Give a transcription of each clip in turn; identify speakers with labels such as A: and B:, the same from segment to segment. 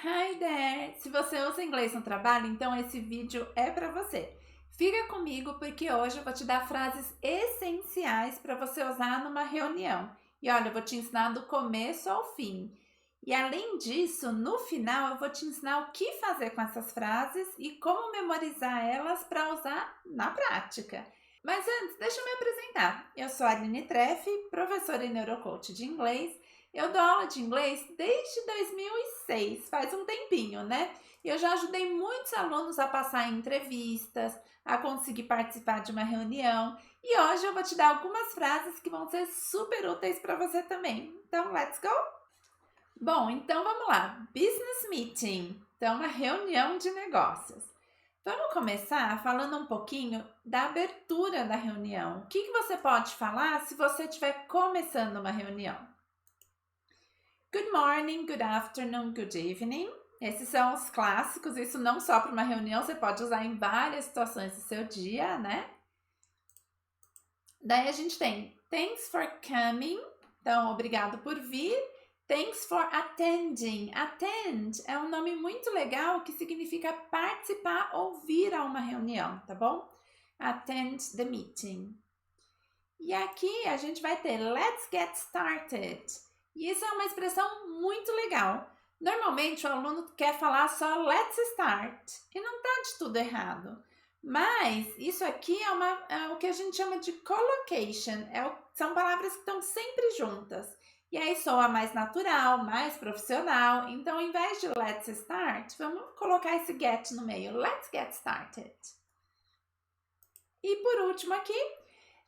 A: Hi there! Se você usa inglês no trabalho, então esse vídeo é para você. Fica comigo porque hoje eu vou te dar frases essenciais para você usar numa reunião. E olha, eu vou te ensinar do começo ao fim. E além disso, no final eu vou te ensinar o que fazer com essas frases e como memorizar elas para usar na prática. Mas antes, deixa eu me apresentar. Eu sou a Aline Treff, professora e neurocoach de inglês. Eu dou aula de inglês desde 2006, faz um tempinho, né? E eu já ajudei muitos alunos a passar em entrevistas, a conseguir participar de uma reunião. E hoje eu vou te dar algumas frases que vão ser super úteis para você também. Então, let's go? Bom, então vamos lá. Business meeting. Então, uma reunião de negócios. Vamos começar falando um pouquinho da abertura da reunião. O que você pode falar se você estiver começando uma reunião? Good morning, good afternoon, good evening. Esses são os clássicos, isso não só para uma reunião, você pode usar em várias situações do seu dia, né? Daí a gente tem thanks for coming, então obrigado por vir. Thanks for attending. Attend é um nome muito legal que significa participar ou vir a uma reunião, tá bom? Attend the meeting. E aqui a gente vai ter let's get started. E isso é uma expressão muito legal. Normalmente o aluno quer falar só let's start e não tá de tudo errado. Mas isso aqui é o que a gente chama de collocation. São palavras que estão sempre juntas. E aí soa mais natural, mais profissional. Então, ao invés de let's start, vamos colocar esse get no meio. Let's get started. E por último aqui,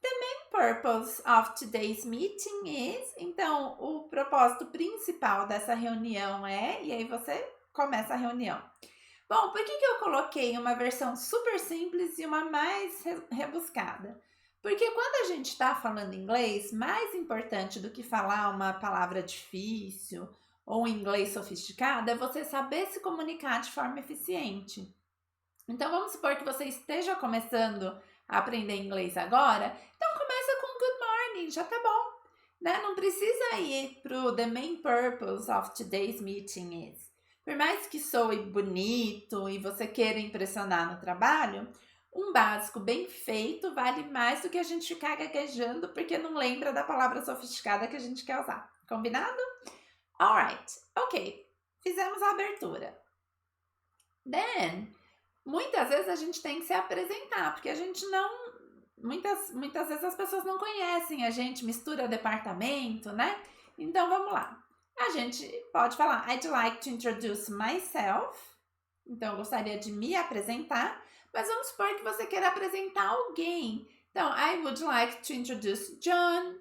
A: the main purpose of today's meeting is. Então, o propósito principal dessa reunião é. E aí você começa a reunião. Bom, por que eu coloquei uma versão super simples e uma mais rebuscada? Porque quando a gente está falando inglês, mais importante do que falar uma palavra difícil ou um inglês sofisticado é você saber se comunicar de forma eficiente. Então vamos supor que você esteja começando a aprender inglês agora, então começa com good morning, já tá bom, né? Não precisa ir pro the main purpose of today's meeting is. Por mais que soe bonito e você queira impressionar no trabalho, um básico bem feito vale mais do que a gente ficar gaguejando porque não lembra da palavra sofisticada que a gente quer usar. Combinado? Alright, ok. Fizemos a abertura. Then, muitas vezes a gente tem que se apresentar, porque a gente não... Muitas vezes as pessoas não conhecem a gente, mistura departamento, né? Então, vamos lá. A gente pode falar, I'd like to introduce myself. Então, eu gostaria de me apresentar. Mas vamos supor que você queira apresentar alguém. Então, I would like to introduce John.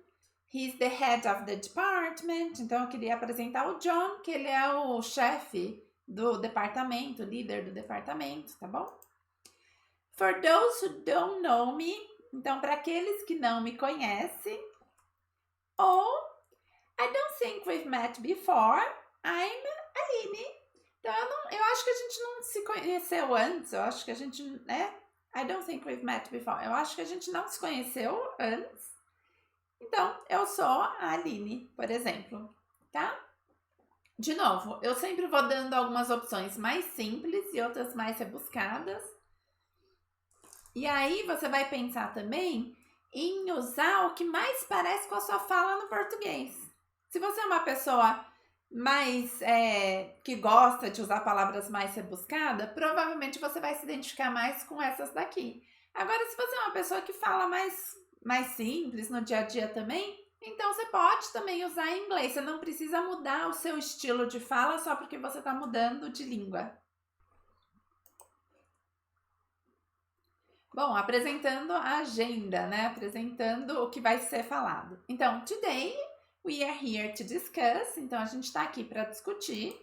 A: He's the head of the department. Então, eu queria apresentar o John, que ele é o chefe do departamento, líder do departamento, tá bom? For those who don't know me. Então, para aqueles que não me conhecem. Ou, I don't think we've met before. I'm Aline. Então, eu acho que a gente não se conheceu antes. Eu acho que a gente, né? I don't think we've met before. Eu acho que a gente não se conheceu antes. Então, eu sou a Aline, por exemplo, tá? De novo, eu sempre vou dando algumas opções mais simples e outras mais rebuscadas. E aí, você vai pensar também em usar o que mais parece com a sua fala no português. Se você é uma pessoa mais que gosta de usar palavras mais rebuscadas, provavelmente você vai se identificar mais com essas daqui. Agora, se você é uma pessoa que fala mais simples no dia a dia também, então você pode também usar em inglês. Você não precisa mudar o seu estilo de fala só porque você está mudando de língua. Bom, apresentando a agenda, né? Apresentando o que vai ser falado. Então, today we are here to discuss. Então, a gente está aqui para discutir.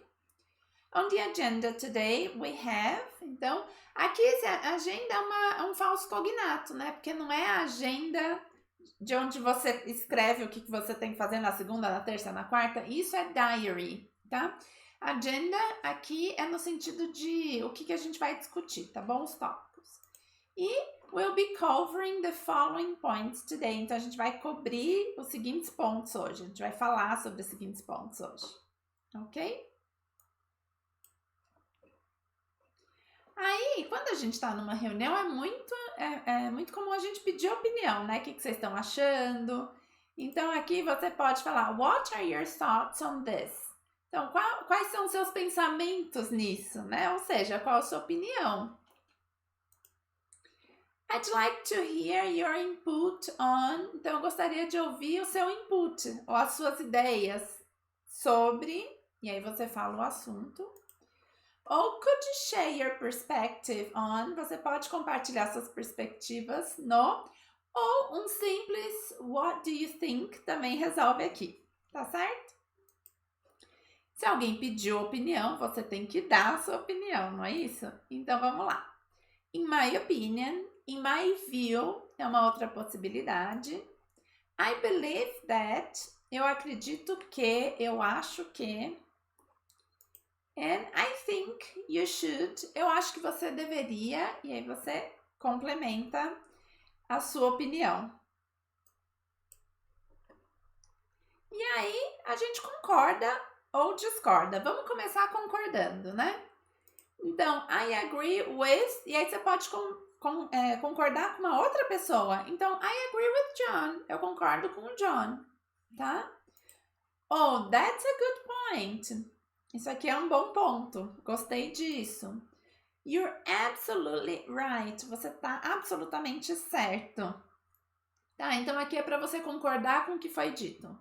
A: On the agenda today we have. Então, aqui a agenda é um falso cognato, né? Porque não é a agenda de onde você escreve o que você tem que fazer na segunda, na terça, na quarta. Isso é diary, tá? Agenda aqui é no sentido de o que a gente vai discutir, tá bom? Os tópicos. E we'll be covering the following points today. Então, a gente vai cobrir os seguintes pontos hoje. A gente vai falar sobre os seguintes pontos hoje. Ok? Aí, quando a gente está numa reunião, é muito comum a gente pedir opinião, né? O que vocês estão achando? Então, aqui você pode falar, What are your thoughts on this? Então, quais são os seus pensamentos nisso, né? Ou seja, qual a sua opinião? I'd like to hear your input on... Então, eu gostaria de ouvir o seu input, ou as suas ideias sobre... E aí você fala o assunto. Ou could you share your perspective on? Você pode compartilhar suas perspectivas no... Ou um simples what do you think também resolve aqui, tá certo? Se alguém pediu opinião, você tem que dar a sua opinião, não é isso? Então vamos lá. In my opinion, in my view, é uma outra possibilidade. I believe that, eu acredito que, eu acho que. And I think you should, eu acho que você deveria, e aí você complementa a sua opinião. E aí a gente concorda ou discorda. Vamos começar concordando, né? Então, I agree with, e aí você pode concordar com uma outra pessoa. Então, I agree with John, eu concordo com o John, tá? Oh, that's a good point. Isso aqui é um bom ponto, gostei disso. You're absolutely right, você tá absolutamente certo. Tá, então aqui é para você concordar com o que foi dito.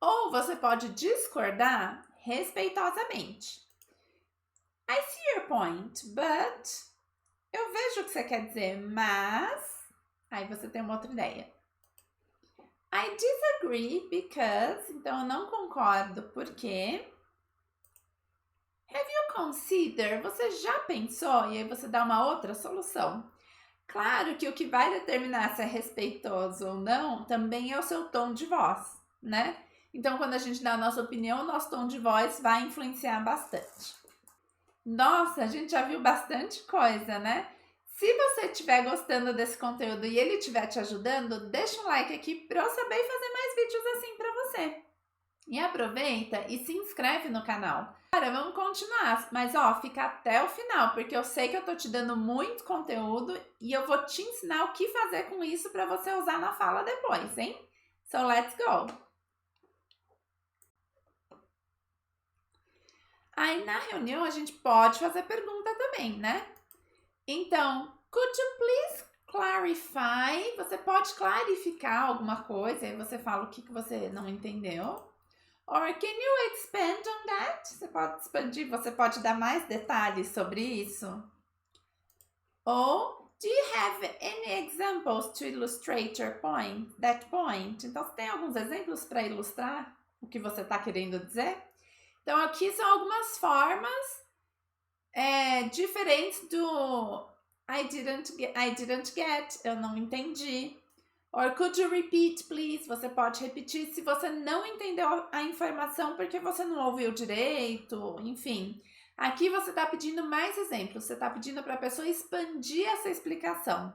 A: Ou você pode discordar respeitosamente. I see your point, but... Eu vejo o que você quer dizer, mas... Aí você tem uma outra ideia. I disagree because... Então, eu não concordo porque... Have you considered? Você já pensou? E aí você dá uma outra solução. Claro que o que vai determinar se é respeitoso ou não também é o seu tom de voz, né? Então, quando a gente dá a nossa opinião, o nosso tom de voz vai influenciar bastante. Nossa, a gente já viu bastante coisa, né? Se você estiver gostando desse conteúdo e ele estiver te ajudando, deixa um like aqui para eu saber fazer mais vídeos assim para você. E aproveita e se inscreve no canal. Agora, vamos continuar, mas ó, fica até o final, porque eu sei que eu tô te dando muito conteúdo e eu vou te ensinar o que fazer com isso para você usar na fala depois, hein? So, let's go! Aí, na reunião, a gente pode fazer pergunta também, né? Então, could you please clarify? Você pode clarificar alguma coisa, aí você fala o que você não entendeu. Or can you expand on that? Você pode expandir, você pode dar mais detalhes sobre isso. Ou, do you have any examples to illustrate your point, that point? Então, você tem alguns exemplos para ilustrar o que você está querendo dizer? Então, aqui são algumas formas diferentes do I didn't get, eu não entendi. Or could you repeat, please? Você pode repetir se você não entendeu a informação porque você não ouviu direito, enfim. Aqui você está pedindo mais exemplos, você está pedindo para a pessoa expandir essa explicação,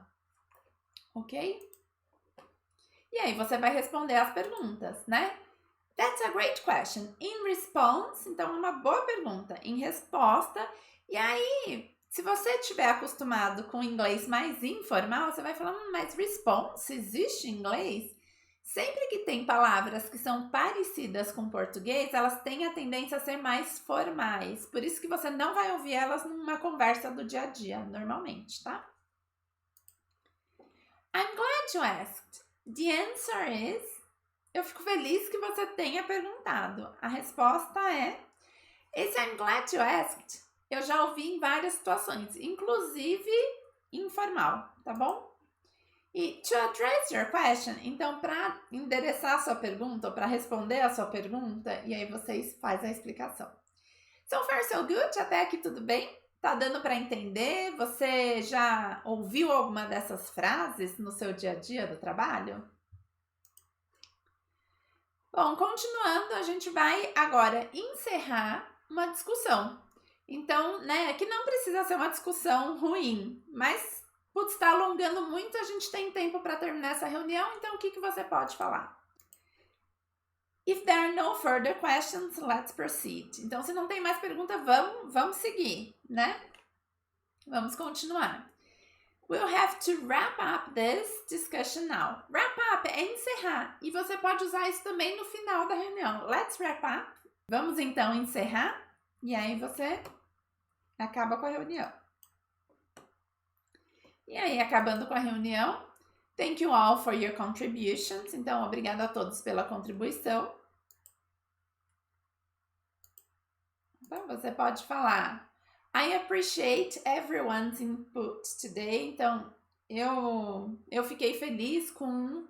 A: ok? E aí você vai responder as perguntas, né? That's a great question. In response, então é uma boa pergunta. Em resposta, e aí, se você estiver acostumado com inglês mais informal, você vai falar, mas response existe em inglês? Sempre que tem palavras que são parecidas com português, elas têm a tendência a ser mais formais. Por isso que você não vai ouvir elas numa conversa do dia a dia, normalmente, tá? I'm glad you asked. The answer is... Eu fico feliz que você tenha perguntado. A resposta é... Esse I'm glad you asked, eu já ouvi em várias situações, inclusive informal, tá bom? E to address your question, então para endereçar a sua pergunta, ou para responder a sua pergunta, e aí vocês fazem a explicação. So far so good? Até aqui tudo bem? Tá dando para entender? Você já ouviu alguma dessas frases no seu dia a dia do trabalho? Bom, continuando, a gente vai agora encerrar uma discussão. Então, né, que não precisa ser uma discussão ruim, mas por estar alongando muito, a gente tem tempo para terminar essa reunião, então o que você pode falar? If there are no further questions, let's proceed. Então, se não tem mais pergunta, vamos seguir, né? Vamos continuar. We'll have to wrap up this discussion now. Wrap up é encerrar. E você pode usar isso também no final da reunião. Let's wrap up. Vamos então encerrar. E aí você acaba com a reunião. E aí, acabando com a reunião, thank you all for your contributions. Então, obrigado a todos pela contribuição. Então, você pode falar, I appreciate everyone's input today. Então, eu fiquei feliz com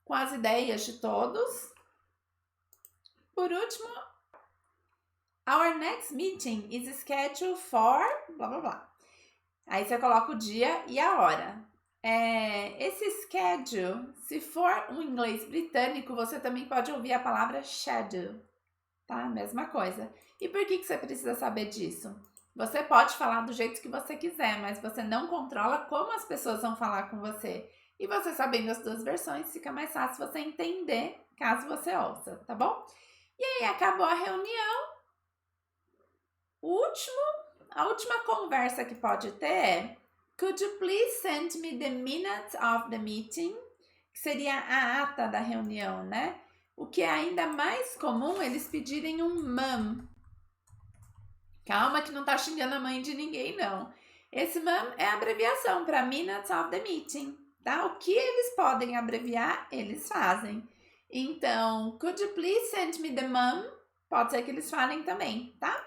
A: as ideias de todos. Por último, our next meeting is scheduled for... blá, blá, blá. Aí você coloca o dia e a hora. Esse schedule, se for um inglês britânico, você também pode ouvir a palavra schedule, tá? Mesma coisa. E por que você precisa saber disso? Você pode falar do jeito que você quiser, mas você não controla como as pessoas vão falar com você. E você sabendo as duas versões, fica mais fácil você entender caso você ouça, tá bom? E aí, acabou a reunião. A última conversa que pode ter é could you please send me the minutes of the meeting? Que seria a ata da reunião, né? O que é ainda mais comum eles pedirem um mum. Calma que não tá xingando a mãe de ninguém, não. Esse mum é a abreviação para minutes of the meeting, tá? O que eles podem abreviar, eles fazem. Então, could you please send me the mum? Pode ser que eles falem também, tá?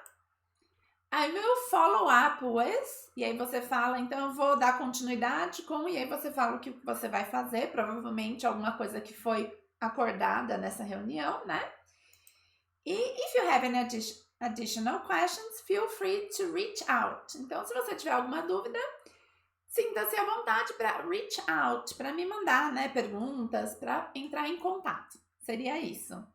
A: I will follow up with, e aí você fala, então eu vou dar continuidade com, e aí você fala o que você vai fazer, provavelmente alguma coisa que foi acordada nessa reunião, né? E if you have any additional questions, feel free to reach out. Então, se você tiver alguma dúvida, sinta-se à vontade para reach out, para me mandar, né, perguntas, para entrar em contato. Seria isso.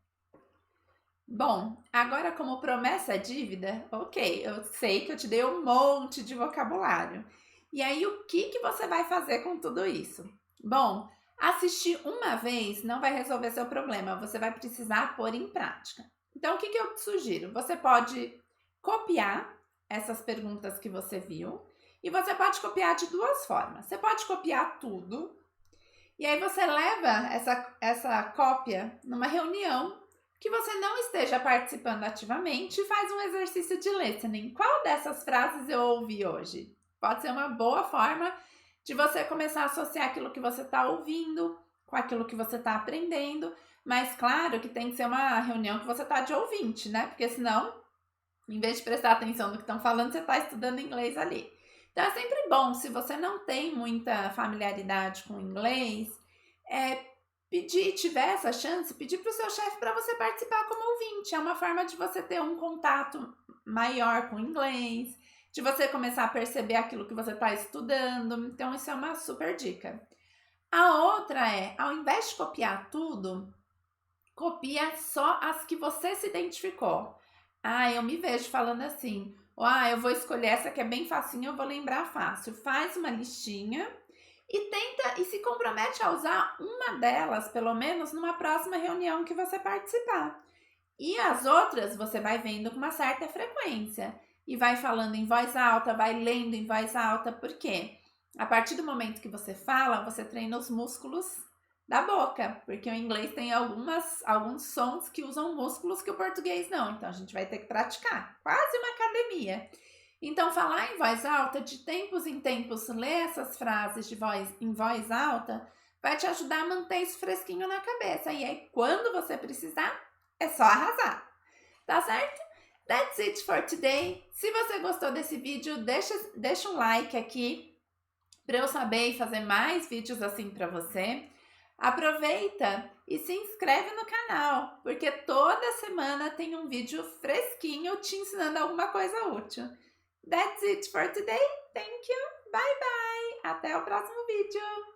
A: Bom, agora como promessa é dívida, ok, eu sei que eu te dei um monte de vocabulário. E aí, o que você vai fazer com tudo isso? Bom, assistir uma vez não vai resolver seu problema, você vai precisar pôr em prática. Então, o que eu te sugiro? Você pode copiar essas perguntas que você viu e você pode copiar de duas formas. Você pode copiar tudo e aí você leva essa cópia numa reunião que você não esteja participando ativamente e faz um exercício de listening. Qual dessas frases eu ouvi hoje? Pode ser uma boa forma de você começar a associar aquilo que você está ouvindo com aquilo que você está aprendendo. Mas claro que tem que ser uma reunião que você está de ouvinte, né? Porque senão, em vez de prestar atenção no que estão falando, você está estudando inglês ali. Então é sempre bom, se você não tem muita familiaridade com inglês, tiver essa chance, pedir para o seu chefe para você participar como ouvinte. É uma forma de você ter um contato maior com o inglês, de você começar a perceber aquilo que você está estudando. Então, isso é uma super dica. A outra é, ao invés de copiar tudo, copia só as que você se identificou. Eu me vejo falando assim, eu vou escolher essa que é bem facinho, eu vou lembrar fácil. Faz uma listinha e se compromete a usar uma delas, pelo menos, numa próxima reunião que você participar. E as outras você vai vendo com uma certa frequência. E vai falando em voz alta, vai lendo em voz alta, porque a partir do momento que você fala, você treina os músculos da boca, porque o inglês tem alguns sons que usam músculos que o português não. Então, a gente vai ter que praticar. Quase uma academia. Então, falar em voz alta, de tempos em tempos, ler essas frases em voz alta, vai te ajudar a manter isso fresquinho na cabeça. E aí, quando você precisar, é só arrasar. Tá certo? That's it for today. Se você gostou desse vídeo, deixa um like aqui para eu saber e fazer mais vídeos assim para você. Aproveita e se inscreve no canal, porque toda semana tem um vídeo fresquinho te ensinando alguma coisa útil. That's it for today. Thank you. Bye bye. Até o próximo vídeo.